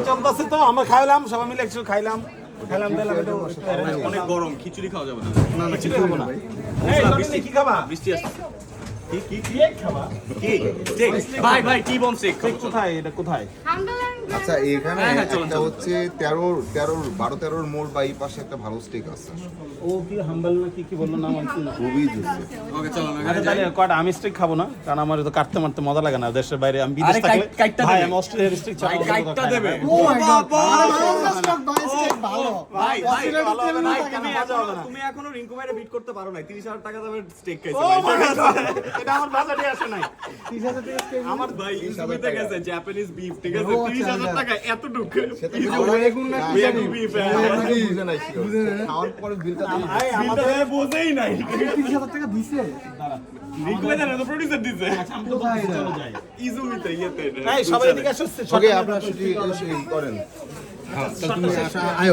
চলতেছে তো আমরা খাইলাম সবাই মিলে একটু খাইলাম অনেক গরম খিচুড়ি খাওয়া যাবে না খিচুড়ি খাবো না কি খাবা বৃষ্টি আসছে ভাই ভাই কি বম শেক কোথায় এটা কোথায় আচ্ছা এখানে একটা হচ্ছে 12-13 মোড় বা এই পাশে একটা ভালো স্টেক আছে ও কি হাম্বল না কি বললো নাম আমি না খুবই জুসি ওকে চলো না আরে তাহলে কয়টা আমি স্টেক খাবো না কারণ আমার তো কাটতে মারতে মজা লাগে না দেশের বাইরে আমি বিদেশ থাকলে ভাই আমি অস্ট্রেলিয়ার স্টেক চাই কাটটা দেবে ও বাবা ভালো ভাই ভাই তুমি এখনো রিঙ্কু ভাইরে বিট করতে পারো না 30,000 টাকা দামের স্টেক খাইছো ভাই এটা আমার বাজেটে আসে নাই 30,000 টাকা স্টেক আমার ভাই ইসুমিতে গেছে জাপানিজ বিফ ঠিক আছে 30,000 টাকা এত ঢুকে সেটা বেগুন না বিফ বুঝে নাই খাওয়ার পরে বিলটা ভাই আমাদের বোঝেই নাই 30,000 টাকা দিছে দাঁড়া রিঙ্কু ভাই না তো প্রোডিউসার দিছে আচ্ছা আমি তো চলে যাই ইসুমিতে ইয়েতে এই সবাই এদিকে আসছে ওকে আপনারা শুধু করেন হ্যাঁ তুমি আসা আয়ো